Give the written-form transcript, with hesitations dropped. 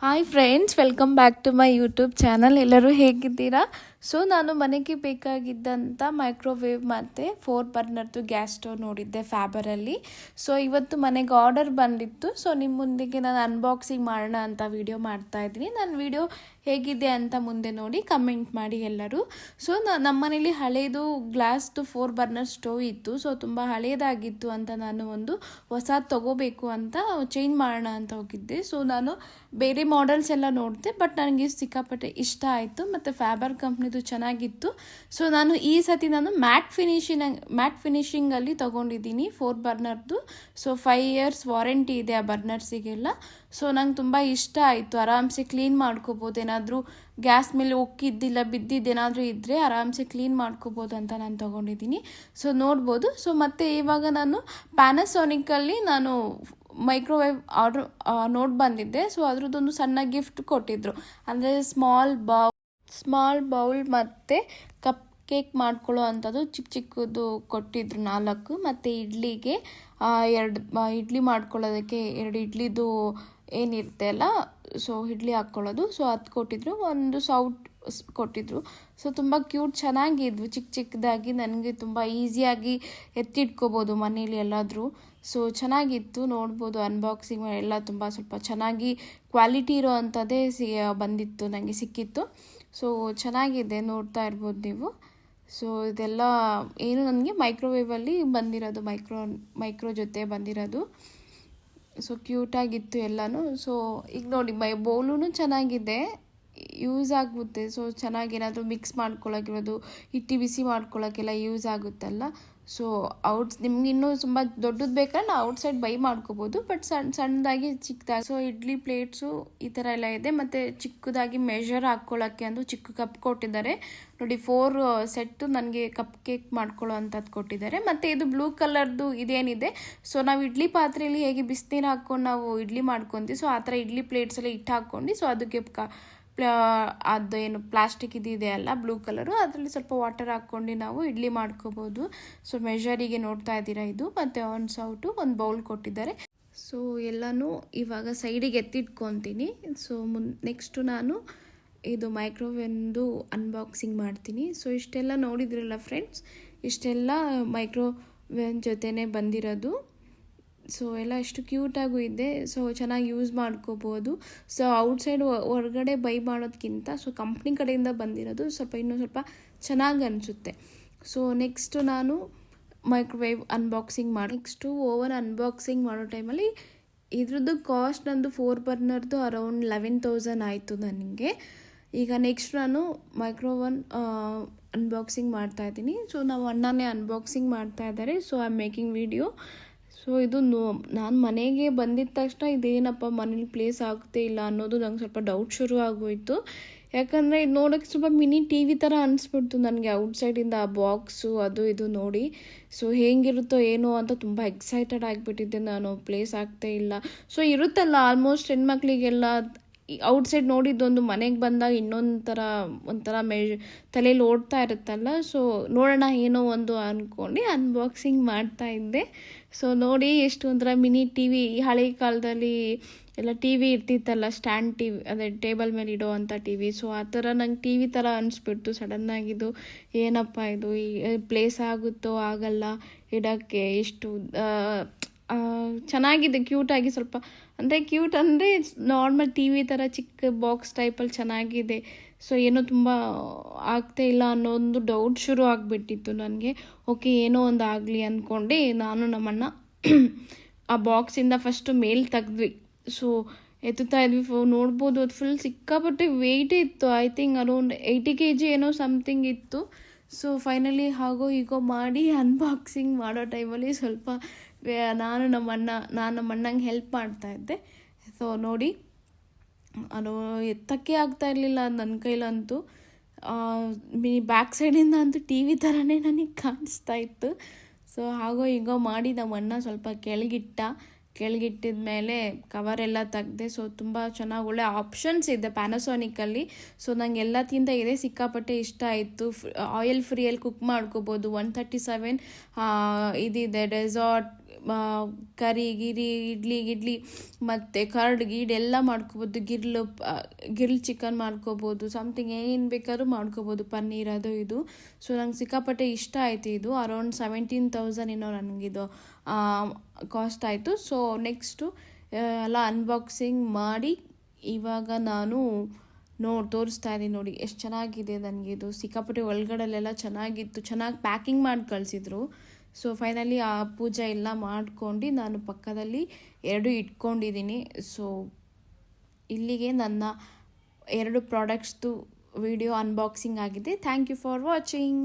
Hi friends, welcome back to my YouTube channel. ಎಲ್ಲರೂ ಹೇಗಿದ್ದೀರಾ? So ನಾನು ಮನೆಗೆ ಬೇಕಾಗಿದ್ದಂಥ ಮೈಕ್ರೋವೇವ್ ಮತ್ತು 4 ಬರ್ನರ್ದು ಗ್ಯಾಸ್ ಸ್ಟವ್ ನೋಡಿದ್ದೆ ಫ್ಯಾಬರಲ್ಲಿ. ಸೊ ಇವತ್ತು ಮನೆಗೆ ಆರ್ಡರ್ ಬಂದಿತ್ತು. ಸೊ ನಿಮ್ಮ ಮುಂದೆಗೆ ನಾನು ಅನ್ಬಾಕ್ಸಿಂಗ್ ಮಾಡೋಣ ಅಂತ ವಿಡಿಯೋ ಮಾಡ್ತಾಯಿದ್ದೀನಿ. ನನ್ನ ವಿಡಿಯೋ ಹೇಗಿದೆ ಅಂತ ಮುಂದೆ ನೋಡಿ ಕಮೆಂಟ್ ಮಾಡಿ ಎಲ್ಲರೂ. ಸೊ ನಮ್ಮ ಮನೇಲಿ ಹಳೇದು ಗ್ಲಾಸ್ದು 4 ಬರ್ನರ್ ಸ್ಟವ್ ಇತ್ತು. ಸೊ ತುಂಬ ಹಳೇದಾಗಿತ್ತು ಅಂತ ನಾನು ಒಂದು ಹೊಸ ತೊಗೋಬೇಕು ಅಂತ ಚೇಂಜ್ ಮಾಡೋಣ ಅಂತ ಹೋಗಿದ್ದೆ. ಸೊ ನಾನು ಬೇರೆ ಮಾಡೆಲ್ಸ್ ಎಲ್ಲ ನೋಡಿದೆ, ಬಟ್ ನನಗೆ ಸಿಕ್ಕಾಪಟ್ಟೆ ಇಷ್ಟ ಆಯಿತು ಮತ್ತು ಫ್ಯಾಬರ್ ಕಂಪ್ನಿದು ಚೆನ್ನಾಗಿತ್ತು. ಸೊ ನಾನು ಈ ಸತಿ ಮ್ಯಾಟ್ ಫಿನಿಶಿಂಗಲ್ಲಿ ತೊಗೊಂಡಿದ್ದೀನಿ 4 ಬರ್ನರ್ದು. ಸೊ 5 ಇಯರ್ಸ್ ವಾರಂಟಿ ಇದೆ ಆ ಬರ್ನರ್ಸಿಗೆಲ್ಲ. ಸೊ ನಂಗೆ ತುಂಬ ಇಷ್ಟ ಆಯಿತು. ಆರಾಮ್ಸೆ ಕ್ಲೀನ್ ಮಾಡ್ಕೋಬೋದು. ಏನಾದರೂ ಗ್ಯಾಸ್ ಮೇಲೆ ಉಕ್ಕಿದ್ದಿಲ್ಲ ಬಿದ್ದಿದ್ದೇನಾದರೂ ಇದ್ದರೆ ಆರಾಮ್ಸೆ ಕ್ಲೀನ್ ಮಾಡ್ಕೋಬೋದು ಅಂತ ನಾನು ತೊಗೊಂಡಿದ್ದೀನಿ. ಸೊ ನೋಡ್ಬೋದು. ಸೊ ಮತ್ತು ಇವಾಗ ನಾನು ಪ್ಯಾನಾಸೋನಿಕಲ್ಲಿ ನಾನು ಮೈಕ್ರೋವೇವ್ ಆರ್ಡ್ರ್ ನೋಡಿ ಬಂದಿದ್ದೆ. ಸೊ ಅದ್ರದ್ದೊಂದು ಸಣ್ಣ ಗಿಫ್ಟ್ ಕೊಟ್ಟಿದ್ದರು. ಅಂದರೆ ಸ್ಮಾಲ್ ಬೌಲ್ ಮತ್ತು ಕಪ್ ಕೇಕ್ ಮಾಡ್ಕೊಳ್ಳೋ ಅಂಥದ್ದು ಚಿಕ್ಕದು ಕೊಟ್ಟಿದ್ರು 4. ಮತ್ತು ಇಡ್ಲಿಗೆ 2 ಇಡ್ಲಿ ಮಾಡ್ಕೊಳ್ಳೋದಕ್ಕೆ 2 ಇಡ್ಲಿದು ಏನಿರುತ್ತೆ ಅಲ್ಲ, ಸೊ ಇಡ್ಲಿ ಹಾಕ್ಕೊಳ್ಳೋದು. ಸೊ ಅದು ಕೊಟ್ಟಿದ್ರು. ಒಂದು ಸೌಟ್ ಕೊಟ್ಟಿದ್ರು. ಸೊ ತುಂಬ ಕ್ಯೂಟ್ ಚೆನ್ನಾಗಿದ್ವು, ಚಿಕ್ಕದಾಗಿ. ನನಗೆ ತುಂಬ ಈಸಿಯಾಗಿ ಎತ್ತಿಟ್ಕೋಬೋದು ಮನೇಲಿ ಎಲ್ಲಾದರೂ. ಸೊ ಚೆನ್ನಾಗಿತ್ತು, ನೋಡ್ಬೋದು. ಅನ್ಬಾಕ್ಸಿಂಗ್ ಎಲ್ಲ ತುಂಬ ಸ್ವಲ್ಪ ಚೆನ್ನಾಗಿ ಕ್ವಾಲಿಟಿ ಇರೋ ಅಂಥದ್ದೇ ಬಂದಿತ್ತು, ನನಗೆ ಸಿಕ್ಕಿತ್ತು. ಸೊ ಚೆನ್ನಾಗಿದೆ, ನೋಡ್ತಾ ಇರ್ಬೋದು ನೀವು. ಸೊ ಇದೆಲ್ಲ ಏನು ನನಗೆ ಮೈಕ್ರೋವೇವಲ್ಲಿ ಬಂದಿರೋದು, ಮೈಕ್ರೋ ಜೊತೆ ಬಂದಿರೋದು. ಸೊ ಕ್ಯೂಟಾಗಿತ್ತು ಎಲ್ಲನೂ. ಸೊ ಈಗ ನೋಡಿ ಬೌಲೂ ಚೆನ್ನಾಗಿದೆ, ಯೂಸ್ ಆಗುತ್ತೆ. ಸೊ ಚೆನ್ನಾಗಿ ಏನಾದರೂ ಮಿಕ್ಸ್ ಮಾಡ್ಕೊಳ್ಳೋಕಿರೋದು, ಹಿಟ್ಟು ಬಿಸಿ ಮಾಡ್ಕೊಳ್ಳೋಕ್ಕೆಲ್ಲ ಯೂಸ್ ಆಗುತ್ತಲ್ಲ. ಸೊ ನಿಮ್ಗೆ ಇನ್ನೂ ತುಂಬ ದೊಡ್ಡದು ಬೇಕಾದ್ರೆ ಔಟ್ಸೈಡ್ ಬೈ ಮಾಡ್ಕೋಬೋದು, ಬಟ್ ಸಣ್ಣದಾಗಿ ಚಿಕ್ಕದಾಗಿ. ಸೊ ಇಡ್ಲಿ ಪ್ಲೇಟ್ಸು ಈ ಥರ ಎಲ್ಲ ಇದೆ. ಮತ್ತು ಚಿಕ್ಕದಾಗಿ ಮೆಷರ್ ಹಾಕ್ಕೊಳ್ಳೋಕ್ಕೆ ಅಂದು ಚಿಕ್ಕ ಕಪ್ ಕೊಟ್ಟಿದ್ದಾರೆ ನೋಡಿ. 4 ಸೆಟ್ಟು ನನಗೆ ಕಪ್ ಕೇಕ್ ಮಾಡ್ಕೊಳ್ಳೋ ಅಂಥದ್ದು ಕೊಟ್ಟಿದ್ದಾರೆ. ಮತ್ತು ಇದು ಬ್ಲೂ ಕಲರ್ದು ಇದೇನಿದೆ, ಸೊ ನಾವು ಇಡ್ಲಿ ಪಾತ್ರೆಯಲ್ಲಿ ಹೇಗೆ ಬಿಸಿನೀರು ಹಾಕ್ಕೊಂಡು ನಾವು ಇಡ್ಲಿ ಮಾಡ್ಕೊತೀವಿ, ಸೊ ಆ ಥರ ಇಡ್ಲಿ ಪ್ಲೇಟ್ಸಲ್ಲಿ ಇಟ್ಟು ಹಾಕ್ಕೊಂಡು, ಸೊ ಅದಕ್ಕೆ ಅದು ಏನು ಪ್ಲಾಸ್ಟಿಕ್ ಇದೆ ಅಲ್ಲ ಬ್ಲೂ ಕಲರು, ಅದರಲ್ಲಿ ಸ್ವಲ್ಪ ವಾಟರ್ ಹಾಕ್ಕೊಂಡು ನಾವು ಇಡ್ಲಿ ಮಾಡ್ಕೋಬೋದು. ಸೊ ಮೆಷರಿಗೆ ನೋಡ್ತಾ ಇದ್ದೀರಾ ಇದು. ಮತ್ತು ಒಂದು ಸೌಟು ಒಂದು ಬೌಲ್ ಕೊಟ್ಟಿದ್ದಾರೆ. ಸೊ ಎಲ್ಲನೂ ಇವಾಗ ಸೈಡಿಗೆ ಎತ್ತಿಟ್ಕೊತೀನಿ. ಸೊ ನೆಕ್ಸ್ಟು ನಾನು ಇದು ಮೈಕ್ರೋವೇವ್ದು ಅನ್ಬಾಕ್ಸಿಂಗ್ ಮಾಡ್ತೀನಿ. ಸೊ ಇಷ್ಟೆಲ್ಲ ನೋಡಿದ್ರಲ್ಲ ಫ್ರೆಂಡ್ಸ್, ಇಷ್ಟೆಲ್ಲ ಮೈಕ್ರೋವೇವ್ ಜೊತೆನೇ ಬಂದಿರೋದು. ಸೊ ಎಲ್ಲ ಎಷ್ಟು ಕ್ಯೂಟಾಗೂ ಇದೆ. ಸೊ ಚೆನ್ನಾಗಿ ಯೂಸ್ ಮಾಡ್ಕೋಬೋದು. ಸೊ ಔಟ್ಸೈಡ್ ಹೊರಗಡೆ ಬೈ ಮಾಡೋದಕ್ಕಿಂತ ಸೊ ಕಂಪ್ನಿ ಕಡೆಯಿಂದ ಬಂದಿರೋದು ಇನ್ನೂ ಸ್ವಲ್ಪ ಚೆನ್ನಾಗಿ ಅನಿಸುತ್ತೆ. ಸೊ ನೆಕ್ಸ್ಟು ನಾನು microwave unboxing next oven unboxing ಮಾಡೋ ಟೈಮಲ್ಲಿ ಇದ್ರದ್ದು ಕಾಸ್ಟ್ ನಂದು 4 ಬರ್ನರ್ದು ಅರೌಂಡ್ 11,000 ಆಯಿತು ನನಗೆ. ಈಗ ನೆಕ್ಸ್ಟ್ ನಾನು ಮೈಕ್ರೋವನ್ ಅನ್ಬಾಕ್ಸಿಂಗ್ ಮಾಡ್ತಾಯಿದ್ದೀನಿ. ಸೊ ನಾವು ಅಣ್ಣನೇ ಅನ್ಬಾಕ್ಸಿಂಗ್ ಮಾಡ್ತಾಯಿದ್ದಾರೆ. So I am making video. So ಇದು ನಾನು ಮನೆಗೆ ಬಂದಿದ್ದ ತಕ್ಷಣ ಇದೇನಪ್ಪ ಮನೇಲಿ ಪ್ಲೇಸ್ ಆಗುತ್ತೆ ಇಲ್ಲ ಅನ್ನೋದು ನಂಗೆ ಸ್ವಲ್ಪ ಡೌಟ್ ಶುರು ಆಗೋಯಿತು. ಯಾಕಂದರೆ ಇದು ನೋಡೋಕ್ಕೆ ಸ್ವಲ್ಪ ಮಿನಿ ಟಿ ವಿ ಥರ ಅನಿಸ್ಬಿಡ್ತು ನನಗೆ ಔಟ್ಸೈಡಿಂದ ಆ ಬಾಕ್ಸು ಅದು ಇದು ನೋಡಿ. ಸೊ ಹೇಗಿರುತ್ತೋ ಏನೋ ಅಂತ ತುಂಬ ಎಕ್ಸೈಟೆಡ್ ಆಗಿಬಿಟ್ಟಿದ್ದೆ ನಾನು. ಪ್ಲೇಸ್ ಆಗ್ತಾ ಇಲ್ಲ. ಸೊ ಇರುತ್ತಲ್ಲ ಆಲ್ಮೋಸ್ಟ್ ಹೆಣ್ಮಕ್ಳಿಗೆಲ್ಲ ಔಟ್ಸೈಡ್ ನೋಡಿದ್ದೊಂದು ಮನೆಗೆ ಬಂದಾಗ ಒಂಥರ ತಲೆಯಲ್ಲಿ ಓಡ್ತಾ ಇರುತ್ತಲ್ಲ. ಸೊ ನೋಡೋಣ ಏನೋ ಒಂದು ಅಂದ್ಕೊಂಡು ಅನ್ಬಾಕ್ಸಿಂಗ್ ಮಾಡ್ತಾಯಿದ್ದೆ. ಸೊ ನೋಡಿ ಎಷ್ಟು ಒಂಥರ ಮಿನಿ ಟಿ ವಿ, ಹಳೆ ಕಾಲದಲ್ಲಿ ಎಲ್ಲ ಟಿ ವಿ ಇರ್ತಿತ್ತಲ್ಲ, ಸ್ಟ್ಯಾಂಡ್ ಟಿ ವಿ, ಅದೇ ಟೇಬಲ್ ಮೇಲೆ ಇಡೋ ಅಂಥ ಟಿ ವಿ. ಸೊ ಆ ಥರ ನಂಗೆ ಟಿ ವಿ ಥರ ಅನಿಸ್ಬಿಡ್ತು ಸಡನ್ನಾಗಿದ್ದು. ಏನಪ್ಪ ಇದು ಪ್ಲೇಸ್ ಆಗುತ್ತೋ ಆಗಲ್ಲ ಇಡೋಕ್ಕೆ. ಎಷ್ಟು ಚೆನ್ನಾಗಿದೆ, ಕ್ಯೂಟಾಗಿ. ಸ್ವಲ್ಪ ಅಂದರೆ ಕ್ಯೂಟ್ ಅಂದರೆ ನಾರ್ಮಲ್ ಟಿ ವಿ ಥರ ಚಿಕ್ಕ ಬಾಕ್ಸ್ ಟೈಪಲ್ಲಿ ಚೆನ್ನಾಗಿದೆ. ಸೊ ಏನೋ ತುಂಬ ಆಗ್ತಾ ಇಲ್ಲ ಅನ್ನೋ ಒಂದು ಡೌಟ್ ಶುರು ಆಗಿಬಿಟ್ಟಿತ್ತು ನನಗೆ. ಓಕೆ ಏನೋ ಒಂದು ಆಗಲಿ ಅಂದ್ಕೊಂಡು ನಾನು ನಮ್ಮಣ್ಣ ಆ ಬಾಕ್ಸಿಂದ ಫಸ್ಟು ಮೇಲ್ ತೆಗೆದ್ವಿ. ಸೊ ಎತ್ತುತ್ತಾ ಇದ್ವಿ. ನೋಡ್ಬೋದು ಅದು ಫುಲ್ ಸಿಕ್ಕಾಪಟ್ಟೆ ವೆಯ್ಟೇ ಇತ್ತು. ಐ ಥಿಂಕ್ ಅರೌಂಡ್ 80 kg ಏನೋ ಸಮಥಿಂಗ್ ಇತ್ತು. ಸೊ ಫೈನಲಿ ಹಾಗೋ ಹೀಗೋ ಮಾಡಿ ಅನ್ಬಾಕ್ಸಿಂಗ್ ಮಾಡೋ ಟೈಮಲ್ಲಿ ಸ್ವಲ್ಪ ನಾನು ನಮ್ಮಣ್ಣಂಗೆ ಹೆಲ್ಪ್ ಮಾಡ್ತಾಯಿದ್ದೆ. ಸೊ ನೋಡಿ ಅದು ಎತ್ತಕ್ಕೆ ಆಗ್ತಾ ಇರಲಿಲ್ಲ ನನ್ನ ಕೈಲಂತೂ. ಬ್ಯಾಕ್ ಸೈಡಿಂದ ಅಂತೂ ಟಿ ವಿ ಥರನೇ ನನಗೆ ಕಾಣಿಸ್ತಾ ಇತ್ತು. ಸೊ ಹಾಗೋ ಹೀಗೋ ಮಾಡಿ ನಮ್ಮಣ್ಣ ಸ್ವಲ್ಪ ಕೆಳಗಿಟ್ಟಿದ ಮೇಲೆ ಕವರೆಲ್ಲ ತೆಗ್ದೆ. ಸೊ ತುಂಬ ಚೆನ್ನಾಗಿ ಒಳ್ಳೆ ಆಪ್ಷನ್ಸ್ ಇದೆ ಪ್ಯಾನಾಸೋನಿಕಲ್ಲಿ. ಸೊ ನಂಗೆ ಎಲ್ಲಕ್ಕಿಂತ ಇದೇ ಸಿಕ್ಕಾಪಟ್ಟೆ ಇಷ್ಟ ಆಯಿತು. ಆಯಿಲ್ ಫ್ರೀಯಲ್ಲಿ ಕುಕ್ ಮಾಡ್ಕೋಬೋದು. 137 ಇದಿದೆ ಡೆಸಾರ್ಟ್ ಕರಿ ಇಡ್ಲಿ ಮತ್ತು ಕರ್ಡ್ ಗೀಡ್ ಎಲ್ಲ ಮಾಡ್ಕೋಬೋದು. ಗಿರ್ಲ್ ಚಿಕನ್ ಮಾಡ್ಕೋಬೋದು, ಸಮಥಿಂಗ್ ಏನು ಬೇಕಾದ್ರೂ ಮಾಡ್ಕೋಬೋದು, ಪನ್ನೀರ್ ಅದು ಇದು. ಸೊ ನಂಗೆ ಸಿಕ್ಕಾಪಟ್ಟೆ ಇಷ್ಟ ಆಯಿತು. ಇದು ಅರೌಂಡ್ 17,000 ಏನೋ ನನಗಿದು ಕಾಸ್ಟ್ ಆಯಿತು. ಸೊ ನೆಕ್ಸ್ಟು ಎಲ್ಲ ಅನ್ಬಾಕ್ಸಿಂಗ್ ಮಾಡಿ ಇವಾಗ ನಾನು ತೋರಿಸ್ತಾ ಇದ್ದೀನಿ. ನೋಡಿ ಎಷ್ಟು ಚೆನ್ನಾಗಿದೆ ನನಗಿದು. ಸಿಕ್ಕಾಪಟ್ಟೆ ಒಳಗಡೆಲೆಲ್ಲ ಚೆನ್ನಾಗಿತ್ತು, ಚೆನ್ನಾಗಿ ಪ್ಯಾಕಿಂಗ್ ಮಾಡಿ ಕಳಿಸಿದ್ರು. ಸೊ ಫೈನಲಿ ಆ ಪೂಜೆ ಎಲ್ಲ ಮಾಡ್ಕೊಂಡು ನಾನು ಪಕ್ಕದಲ್ಲಿ 2 ಇಟ್ಕೊಂಡಿದ್ದೀನಿ. ಸೊ ಇಲ್ಲಿಗೆ ನನ್ನ 2 ಪ್ರಾಡಕ್ಟ್ಸ್ದು ವಿಡಿಯೋ ಅನ್ಬಾಕ್ಸಿಂಗ್ ಆಗಿದೆ. Thank you for watching.